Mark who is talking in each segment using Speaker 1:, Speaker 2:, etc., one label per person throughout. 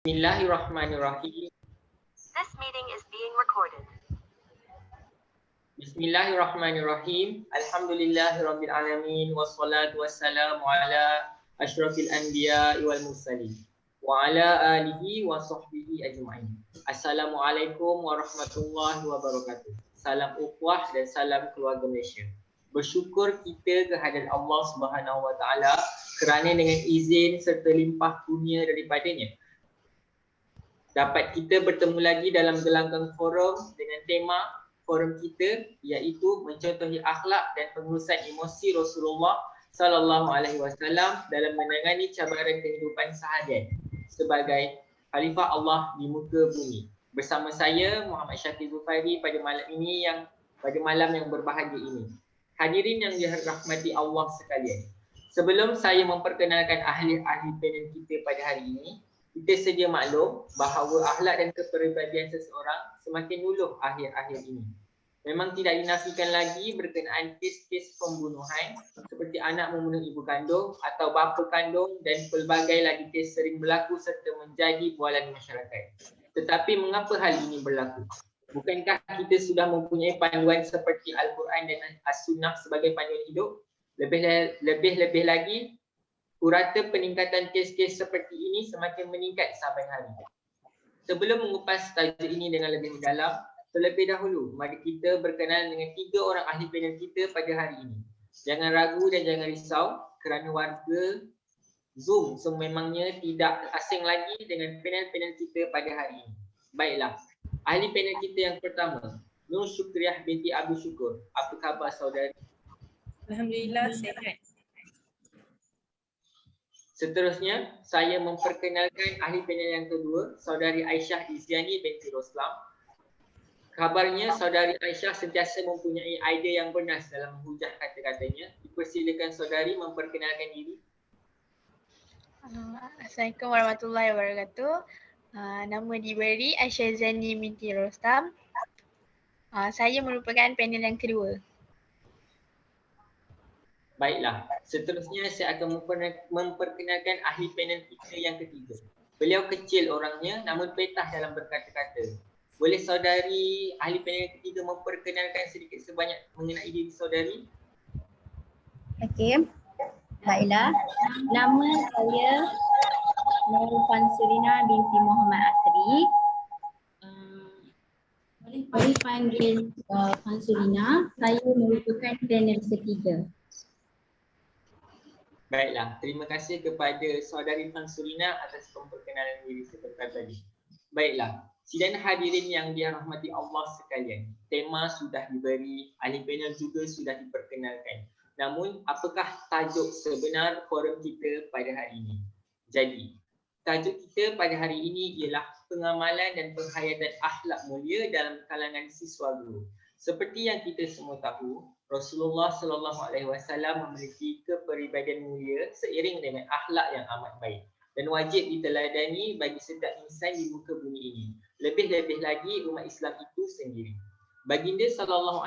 Speaker 1: Bismillahirrahmanirrahim.
Speaker 2: This meeting is being recorded.
Speaker 1: Bismillahirrahmanirrahim. Alhamdulillahirabbil alamin wassalatu wassalamu ala asyrafil anbiya'i wal mursalin wa ala alihi wa sahbihi ajma'in. Assalamualaikum warahmatullahi wabarakatuh. Salam ukhuwah dan salam keluarga Malaysia. Bersyukur kita kehadirat Allah Subhanahu wa taala kerana dengan izin serta limpah kurnia daripadanya dapat kita bertemu lagi dalam gelanggang forum dengan tema forum kita iaitu mencontohi akhlak dan pengurusan emosi Rasulullah sallallahu alaihi wasallam dalam menangani cabaran kehidupan seharian sebagai khalifah Allah di muka bumi. Bersama saya Muhammad Syakir Zufairi pada malam yang berbahagia ini. Hadirin yang dirahmati Allah sekalian. Sebelum saya memperkenalkan ahli-ahli panel kita pada hari ini, kita sedia maklum bahawa akhlak dan kepribadian seseorang semakin luluh akhir-akhir ini. Memang tidak dinafikan lagi berkenaan kes-kes pembunuhan seperti anak membunuh ibu kandung atau bapa kandung dan pelbagai lagi kes sering berlaku serta menjadi bualan masyarakat. Tetapi mengapa hal ini berlaku? Bukankah kita sudah mempunyai panduan seperti Al-Quran dan As-Sunnah sebagai panduan hidup? Lebih-lebih lagi, purata peningkatan kes-kes seperti ini semakin meningkat sampai hari. Sebelum mengupas tajuk ini dengan lebih mendalam, terlebih dahulu mari kita berkenalan dengan 3 orang ahli panel kita pada hari ini. Jangan ragu dan jangan risau kerana warga Zoom sememangnya tidak asing lagi dengan panel-panel kita pada hari ini. Baiklah, ahli panel kita yang pertama, Nur Syukriah binti Abu Syukur. Apa khabar saudari?
Speaker 3: Alhamdulillah sihat.
Speaker 1: Seterusnya, saya memperkenalkan ahli panel yang kedua, saudari Aisyah Iziani binti Roslam. Kabarnya saudari Aisyah sentiasa mempunyai idea yang bernas dalam menghujah kata-katanya. Dipersilakan saudari memperkenalkan diri.
Speaker 4: Assalamualaikum warahmatullahi wabarakatuh. Nama diberi Aisyah Iziani binti Roslam. Saya merupakan panel yang kedua.
Speaker 1: Baiklah, seterusnya saya akan memperkenalkan ahli panel kita yang ketiga. Beliau kecil orangnya namun petah dalam berkata-kata. Boleh saudari ahli panel ketiga memperkenalkan sedikit sebanyak mengenai diri saudari?
Speaker 5: Okey. Baiklah. Nama saya Nur Fansurina binti Muhammad Asri. Boleh panggil Fansurina. Saya merupakan panel ketiga.
Speaker 1: Baiklah, terima kasih kepada saudari Fansurina atas memperkenalan diri seperti tadi. Baiklah, sidang hadirin yang dirahmati Allah sekalian. Tema sudah diberi, ahli panel juga sudah diperkenalkan. Namun, apakah tajuk sebenar forum kita pada hari ini? Jadi, tajuk kita pada hari ini ialah pengamalan dan penghayatan akhlak mulia dalam kalangan siswa guru. Seperti yang kita semua tahu, Rasulullah SAW memiliki kepribadian mulia seiring dengan akhlak yang amat baik dan wajib diteladani bagi setiap insan di muka bumi ini. Lebih-lebih lagi umat Islam itu sendiri. Baginda SAW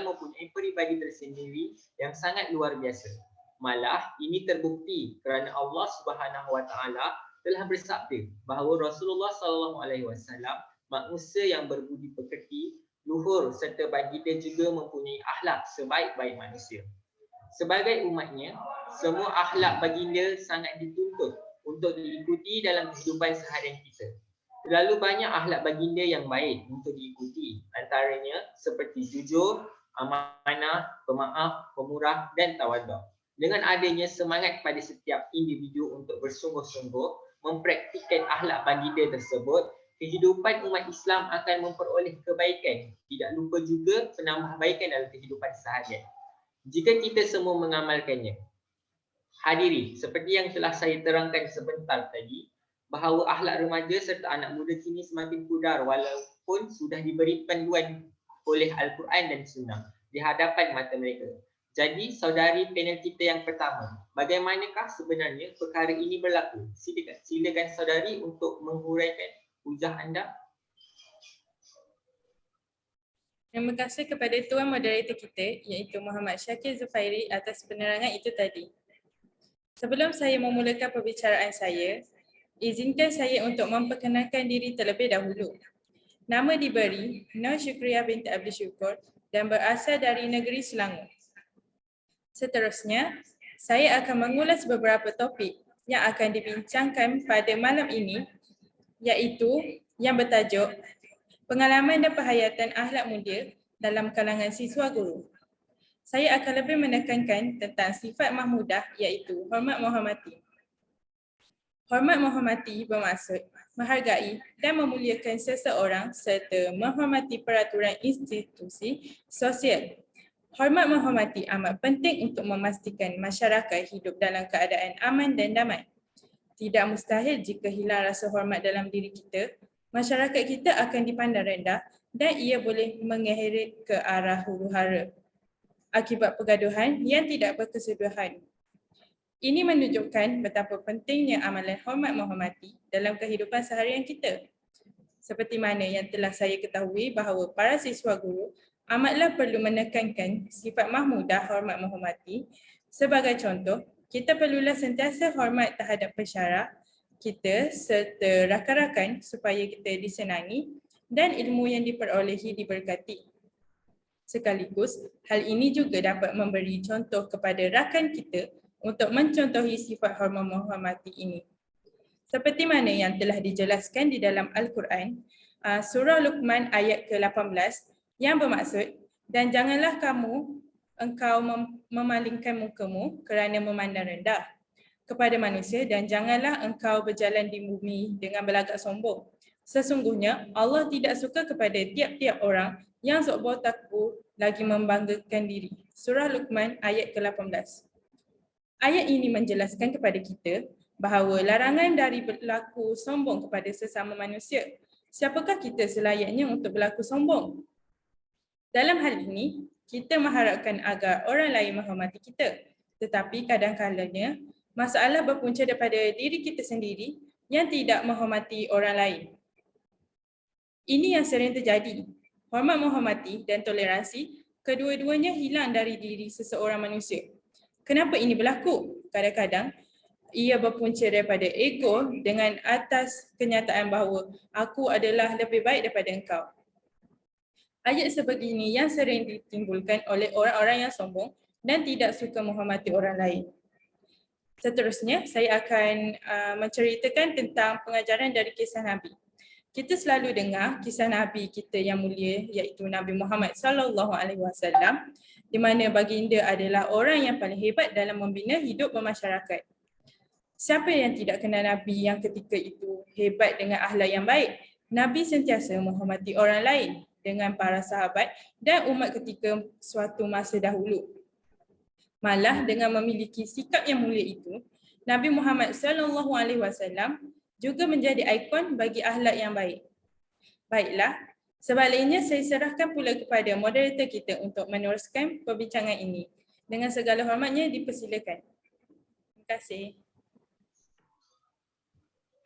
Speaker 1: mempunyai peribadi tersendiri yang sangat luar biasa. Malah ini terbukti kerana Allah Subhanahu Wa Taala telah bersabda bahawa Rasulullah SAW manusia yang berbudi pekerti, luhur serta baginda juga mempunyai akhlak sebaik-baik manusia. Sebagai umatnya, semua akhlak baginda sangat dituntut untuk diikuti dalam kehidupan seharian kita. Terlalu banyak akhlak baginda yang baik untuk diikuti, antaranya seperti jujur, amanah, pemaaf, pemurah dan tawaduk. Dengan adanya semangat pada setiap individu untuk bersungguh-sungguh mempraktikkan akhlak baginda tersebut, kehidupan umat Islam akan memperoleh kebaikan. Tidak lupa juga penambahbaikan dalam kehidupan seharian jika kita semua mengamalkannya. Hadirin, seperti yang telah saya terangkan sebentar tadi, bahawa akhlak remaja serta anak muda kini semakin pudar walaupun sudah diberi panduan oleh Al-Quran dan Sunnah di hadapan mata mereka. Jadi, saudari panel kita yang pertama, bagaimanakah sebenarnya perkara ini berlaku? Silakan saudari untuk menghuraikan hujah anda.
Speaker 3: Terima kasih kepada Tuan Moderator kita iaitu Muhammad Syakir Zufairi atas penerangan itu tadi. Sebelum saya memulakan perbicaraan saya, Izinkan saya untuk memperkenalkan diri terlebih dahulu. Nama diberi Nur Syukriah binti Abdul Syukur dan berasal dari negeri Selangor. Seterusnya, saya akan mengulas beberapa topik yang akan dibincangkan pada malam ini, iaitu yang bertajuk Pengalaman dan Penghayatan Akhlak Mulia dalam kalangan siswa guru. Saya akan lebih menekankan tentang sifat mahmudah, iaitu hormat menghormati. Hormat menghormati bermaksud menghargai dan memuliakan seseorang serta menghormati peraturan institusi sosial. Hormat menghormati amat penting untuk memastikan masyarakat hidup dalam keadaan aman dan damai. Tidak mustahil jika hilang rasa hormat dalam diri kita, masyarakat kita akan dipandang rendah dan ia boleh mengheret ke arah huru-hara akibat pergaduhan yang tidak berkesudahan. Ini menunjukkan betapa pentingnya amalan hormat menghormati dalam kehidupan seharian kita. Seperti mana yang telah saya ketahui bahawa para siswa guru amatlah perlu menekankan sifat mahmudah hormat menghormati. Sebagai contoh, kita perlulah sentiasa hormat terhadap pensyarah kita serta rakan-rakan supaya kita disenangi dan ilmu yang diperolehi diberkati. Sekaligus, hal ini juga dapat memberi contoh kepada rakan kita untuk mencontohi sifat hormat menghormati ini. Seperti mana yang telah dijelaskan di dalam Al-Quran, surah Luqman ayat ke-18 yang bermaksud, dan janganlah engkau memalingkan mukamu kerana memandang rendah kepada manusia dan janganlah engkau berjalan di bumi dengan berlagak sombong. Sesungguhnya Allah tidak suka kepada tiap-tiap orang yang sok takbur lagi membanggakan diri. Surah Luqman ayat ke-18. Ayat ini menjelaskan kepada kita bahawa larangan dari berlaku sombong kepada sesama manusia. Siapakah kita selayaknya untuk berlaku sombong? Dalam hal ini, kita mengharapkan agar orang lain menghormati kita. Tetapi kadang-kadangnya, masalah berpunca daripada diri kita sendiri yang tidak menghormati orang lain. Ini yang sering terjadi. Hormat menghormati dan toleransi, kedua-duanya hilang dari diri seseorang manusia. Kenapa ini berlaku? Kadang-kadang ia berpunca daripada ego dengan atas kenyataan bahawa aku adalah lebih baik daripada engkau. Ayat sebegini yang sering ditimbulkan oleh orang-orang yang sombong dan tidak suka menghormati orang lain. Seterusnya, saya akan menceritakan tentang pengajaran dari kisah Nabi. Kita selalu dengar kisah Nabi kita yang mulia, iaitu Nabi Muhammad SAW, di mana baginda adalah orang yang paling hebat dalam membina hidup bermasyarakat. Siapa yang tidak kenal Nabi yang ketika itu hebat dengan akhlak yang baik? Nabi sentiasa menghormati orang lain dengan para sahabat dan umat ketika suatu masa dahulu. Malah dengan memiliki sikap yang mulia itu, Nabi Muhammad SAW juga menjadi ikon bagi akhlak yang baik. Baiklah, sebaliknya saya serahkan pula kepada moderator kita untuk meneruskan perbincangan ini. Dengan segala hormatnya dipersilakan. Terima kasih.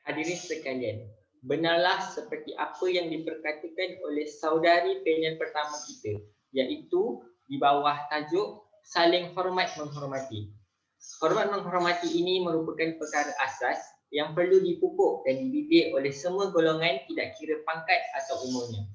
Speaker 1: Hadirin sekalian, benarlah seperti apa yang diperkatakan oleh saudari panel pertama kita, iaitu di bawah tajuk saling hormat menghormati. Hormat menghormati ini merupakan perkara asas yang perlu dipupuk dan dididik oleh semua golongan, tidak kira pangkat atau umurnya.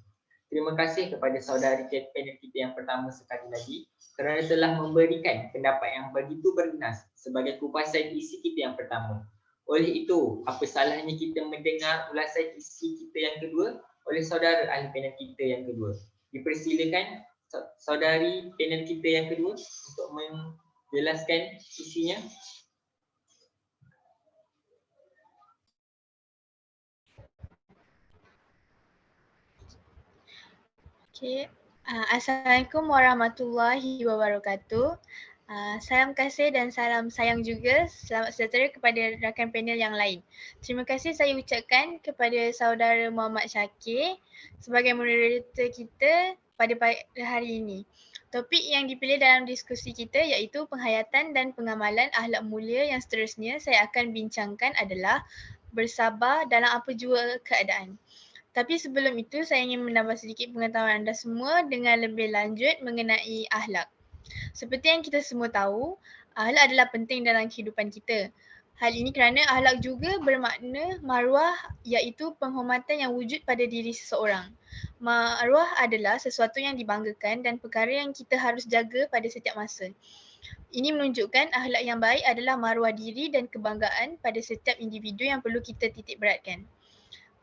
Speaker 1: Terima kasih kepada saudari panel kita yang pertama sekali lagi kerana telah memberikan pendapat yang begitu bergenas sebagai kupasan isi kita yang pertama. Oleh itu, apa salahnya kita mendengar ulasan isi kita yang kedua oleh saudara ahli panel kita yang kedua. Dipersilakan saudari panel kita yang kedua untuk menjelaskan isinya.
Speaker 4: Okay. Assalamualaikum warahmatullahi wabarakatuh. Salam kasih dan salam sayang juga selamat sejahtera kepada rakan panel yang lain. Terima kasih saya ucapkan kepada saudara Muhammad Syakir sebagai moderator kita pada hari ini. Topik yang dipilih dalam diskusi kita iaitu penghayatan dan pengamalan akhlak mulia yang seterusnya saya akan bincangkan adalah bersabar dalam apa jua keadaan. Tapi sebelum itu saya ingin menambah sedikit pengetahuan anda semua dengan lebih lanjut mengenai akhlak. Seperti yang kita semua tahu, akhlak adalah penting dalam kehidupan kita. Hal ini kerana akhlak juga bermakna maruah, iaitu penghormatan yang wujud pada diri seseorang. Maruah adalah sesuatu yang dibanggakan dan perkara yang kita harus jaga pada setiap masa. Ini menunjukkan akhlak yang baik adalah maruah diri dan kebanggaan pada setiap individu yang perlu kita titik beratkan.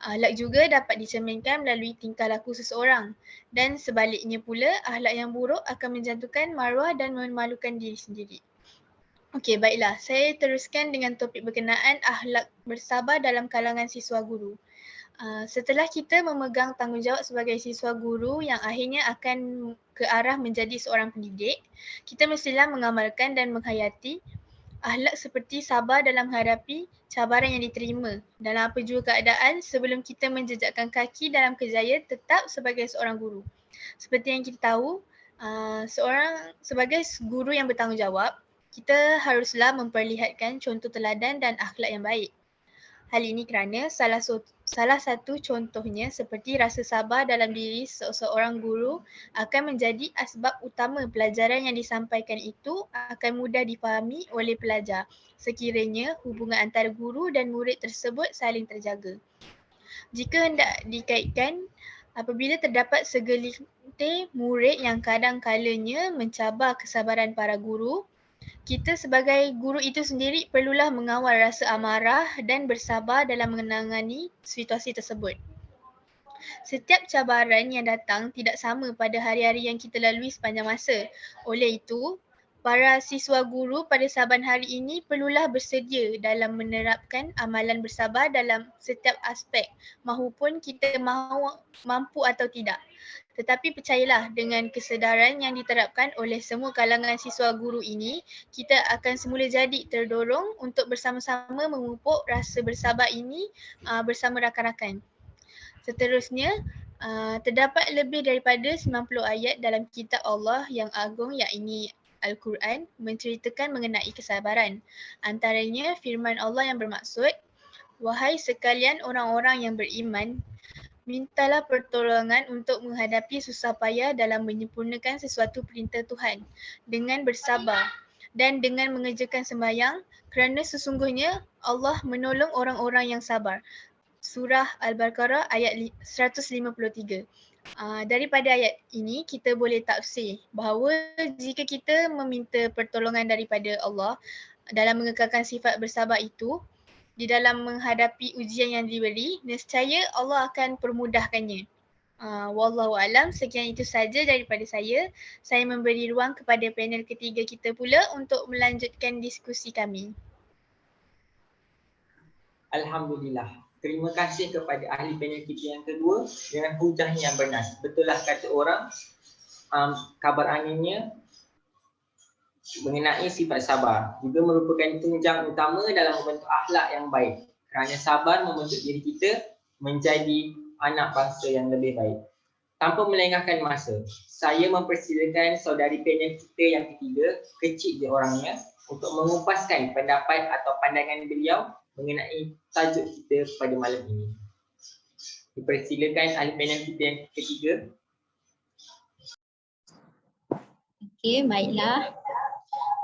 Speaker 4: Akhlak juga dapat dicerminkan melalui tingkah laku seseorang, dan sebaliknya pula akhlak yang buruk akan menjatuhkan maruah dan memalukan diri sendiri. Okey, baiklah. Saya teruskan dengan topik berkenaan akhlak bersabar dalam kalangan siswa guru. Setelah kita memegang tanggungjawab sebagai siswa guru yang akhirnya akan ke arah menjadi seorang pendidik, kita mestilah mengamalkan dan menghayati akhlak seperti sabar dalam menghadapi cabaran yang diterima dalam apa jua keadaan sebelum kita menjejakkan kaki dalam kerjaya tetap sebagai seorang guru. Seperti yang kita tahu, sebagai guru yang bertanggungjawab, kita haruslah memperlihatkan contoh teladan dan akhlak yang baik. Hal ini kerana salah satu contohnya seperti rasa sabar dalam diri seorang guru akan menjadi asbab utama pelajaran yang disampaikan itu akan mudah difahami oleh pelajar sekiranya hubungan antara guru dan murid tersebut saling terjaga. Jika hendak dikaitkan, apabila terdapat segelintir murid yang kadang-kalanya mencabar kesabaran para guru, kita sebagai guru itu sendiri perlulah mengawal rasa amarah dan bersabar dalam menangani situasi tersebut. Setiap cabaran yang datang tidak sama pada hari-hari yang kita lalui sepanjang masa. Oleh itu, para siswa guru pada saban hari ini perlulah bersedia dalam menerapkan amalan bersabar dalam setiap aspek, mahupun kita mampu atau tidak. Tetapi percayalah, dengan kesedaran yang diterapkan oleh semua kalangan siswa guru ini, kita akan semula jadi terdorong untuk bersama-sama memupuk rasa bersabar ini bersama rakan-rakan. Seterusnya, terdapat lebih daripada 90 ayat dalam kitab Allah yang agung, iaitu Al-Quran, menceritakan mengenai kesabaran. Antaranya firman Allah yang bermaksud, "Wahai sekalian orang-orang yang beriman, mintalah pertolongan untuk menghadapi susah payah dalam menyempurnakan sesuatu perintah Tuhan dengan bersabar dan dengan mengerjakan sembahyang, kerana sesungguhnya Allah menolong orang-orang yang sabar." Surah Al-Baqarah ayat 153. Daripada ayat ini kita boleh tafsir bahawa jika kita meminta pertolongan daripada Allah dalam mengekalkan sifat bersabar itu, di dalam menghadapi ujian yang diberi, nescaya Allah akan permudahkannya. Wallahu alam, sekian itu saja daripada saya. Saya memberi ruang kepada panel ketiga kita pula untuk melanjutkan diskusi kami.
Speaker 1: Alhamdulillah. Terima kasih kepada ahli panel kita yang kedua dengan hujahnya yang bernas. Betullah kata orang, kabar anginnya mengenai sifat sabar juga merupakan tunjang utama dalam membentuk akhlak yang baik, kerana sabar membentuk diri kita menjadi anak bangsa yang lebih baik. Tanpa melengahkan masa, saya mempersilakan saudari panel kita yang ketiga, kecil je orangnya, untuk mengupaskan pendapat atau pandangan beliau mengenai tajuk kita pada malam ini. Dipersilakan ahli panel kita yang ketiga.
Speaker 5: Okey, baiklah.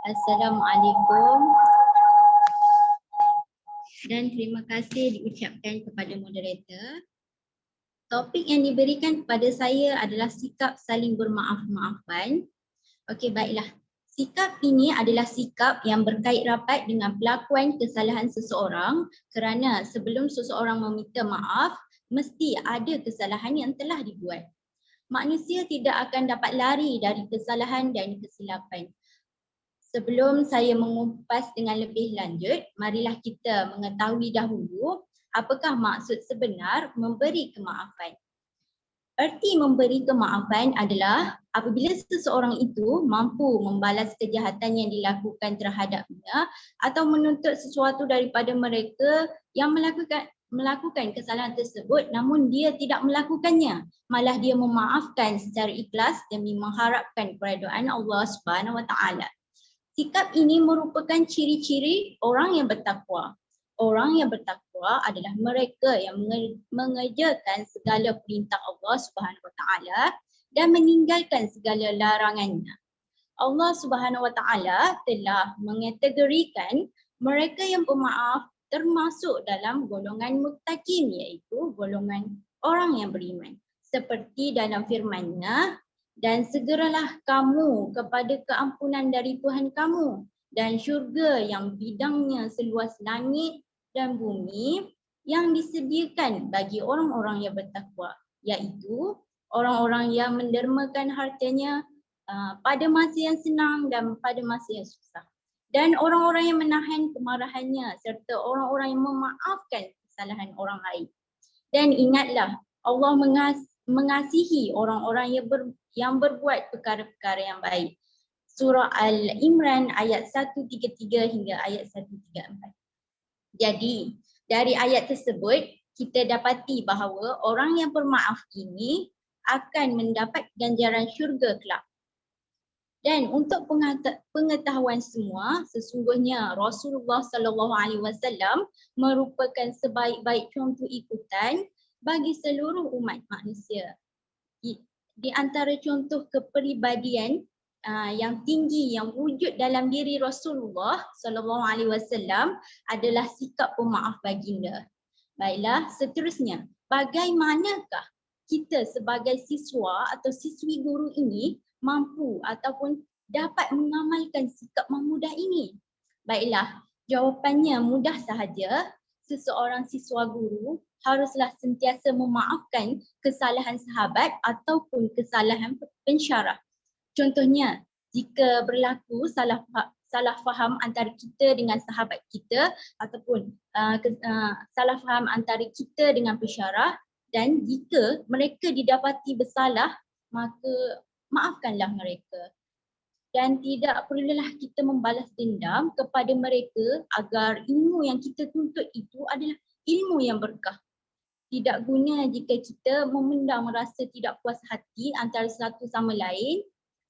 Speaker 5: Assalamualaikum dan terima kasih diucapkan kepada moderator. Topik yang diberikan kepada saya adalah sikap saling bermaaf-maafan. Okey, baiklah. Sikap ini adalah sikap yang berkait rapat dengan pelakuan kesalahan seseorang, kerana sebelum seseorang meminta maaf, mesti ada kesalahan yang telah dibuat. Manusia tidak akan dapat lari dari kesalahan dan kesilapan. Sebelum saya mengupas dengan lebih lanjut, marilah kita mengetahui dahulu apakah maksud sebenar memberi kemaafan. Erti memberi kemaafan adalah apabila seseorang itu mampu membalas kejahatan yang dilakukan terhadapnya atau menuntut sesuatu daripada mereka yang melakukan kesalahan tersebut namun dia tidak melakukannya. Malah dia memaafkan secara ikhlas demi mengharapkan keredaan Allah Subhanahu Wa Taala. Sikap ini merupakan ciri-ciri orang yang bertakwa. Orang yang bertakwa adalah mereka yang mengerjakan segala perintah Allah Subhanahu Wa Taala dan meninggalkan segala larangannya. Allah Subhanahu Wa Taala telah mengategorikan Mereka yang pemaaf termasuk dalam golongan muttaqin, iaitu golongan orang yang beriman. Seperti dalam firman-Nya, dan segeralah kamu kepada keampunan dari Tuhan kamu dan syurga yang bidangnya seluas langit dan bumi yang disediakan bagi orang-orang yang bertakwa, iaitu orang-orang yang mendermakan hartanya pada masa yang senang dan pada masa yang susah. Dan orang-orang yang menahan kemarahannya serta orang-orang yang memaafkan kesalahan orang lain. Dan ingatlah, Allah mengasihi orang-orang yang berbuat perkara-perkara yang baik. Surah Al-Imran ayat 133 hingga ayat 134. Jadi, dari ayat tersebut, kita dapati bahawa orang yang bermaaf ini akan mendapat ganjaran syurga kelak. Dan untuk pengetahuan semua, sesungguhnya Rasulullah SAW merupakan sebaik-baik contoh ikutan bagi seluruh umat manusia. Di antara contoh kepribadian yang tinggi yang wujud dalam diri Rasulullah SAW adalah sikap pemaaf baginda. Baiklah, seterusnya, bagaimanakah kita sebagai siswa atau siswi guru ini mampu ataupun dapat mengamalkan sikap mahmudah ini? Baiklah, jawapannya mudah sahaja. Seseorang siswa guru haruslah sentiasa memaafkan kesalahan sahabat ataupun kesalahan pensyarah. Contohnya, jika berlaku salah faham antara kita dengan sahabat kita ataupun salah faham antara kita dengan pensyarah, dan jika mereka didapati bersalah, maka maafkanlah mereka. Dan tidak perlulah kita membalas dendam kepada mereka agar ilmu yang kita tuntut itu adalah ilmu yang berkah. Tidak guna jika kita memendam rasa tidak puas hati antara satu sama lain,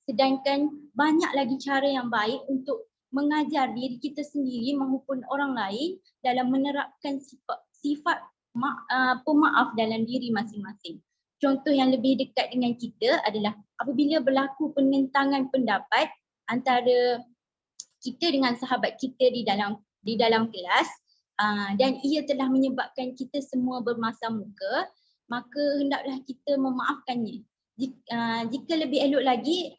Speaker 5: sedangkan banyak lagi cara yang baik untuk mengajar diri kita sendiri maupun orang lain dalam menerapkan sifat pemaaf dalam diri masing-masing. Contoh yang lebih dekat dengan kita adalah apabila berlaku penentangan pendapat antara kita dengan sahabat kita di dalam kelas dan ia telah menyebabkan kita semua bermasa muka, maka hendaklah kita memaafkannya. Jika lebih elok lagi,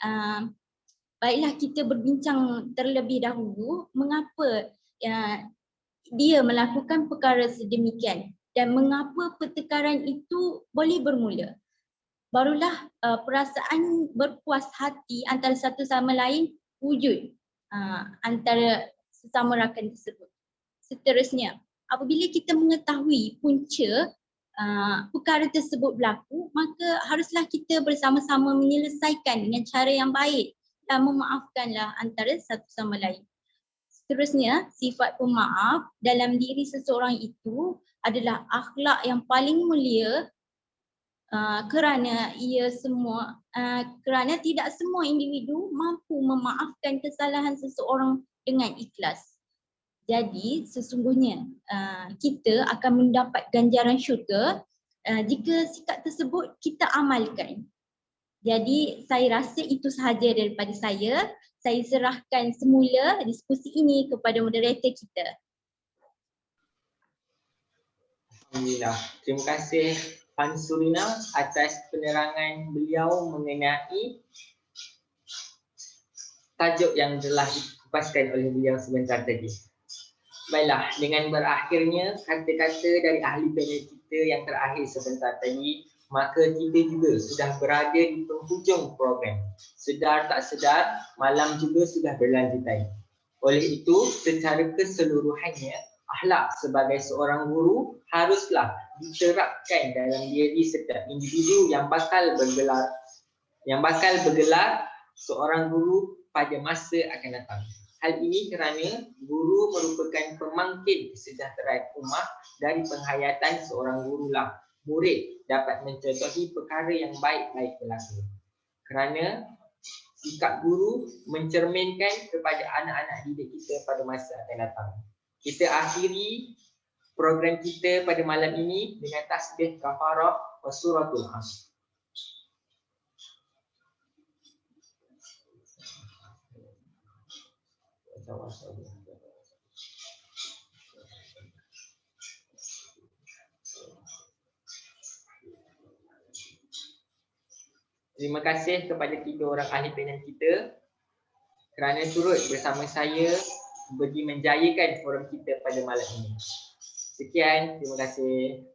Speaker 5: baiklah kita berbincang terlebih dahulu mengapa dia melakukan perkara sedemikian dan mengapa pertengkaran itu boleh bermula. Barulah perasaan berpuas hati antara satu sama lain wujud antara sesama rakan tersebut. Seterusnya, apabila kita mengetahui punca perkara tersebut berlaku, maka haruslah kita bersama-sama menyelesaikan dengan cara yang baik dan memaafkanlah antara satu sama lain. Seterusnya, sifat pemaaf dalam diri seseorang itu adalah akhlak yang paling mulia kerana tidak semua individu mampu memaafkan kesalahan seseorang dengan ikhlas. Jadi sesungguhnya kita akan mendapat ganjaran syurga jika sikap tersebut kita amalkan. Jadi saya rasa itu sahaja daripada saya. Saya serahkan semula diskusi ini kepada moderator kita.
Speaker 1: Alhamdulillah. Terima kasih Puan Surina atas penerangan beliau mengenai tajuk yang telah dikupaskan oleh beliau sebentar tadi. Baiklah, dengan berakhirnya kata-kata dari ahli panel kita yang terakhir sebentar tadi, maka kita juga sudah berada di penghujung program. Sedar tak sedar, malam juga sudah berlanjutan. Oleh itu, secara keseluruhannya, akhlak sebagai seorang guru haruslah diterapkan dalam diri setiap individu yang bakal bergelar seorang guru pada masa akan datang. Hal ini kerana guru merupakan pemangkin kesejahteraan umat. Dari penghayatan seorang gurulah murid dapat mencontohi perkara yang baik-baik berlaku. Kerana sikap guru mencerminkan kepada anak-anak didik kita pada masa akan datang. Kita akhiri program kita pada malam ini dengan tasbih kafarah wa suratul Asr. Terima kasih kepada 3 orang ahli panel kita kerana turut bersama saya bagi menjayakan forum kita pada malam ini. Sekian, terima kasih.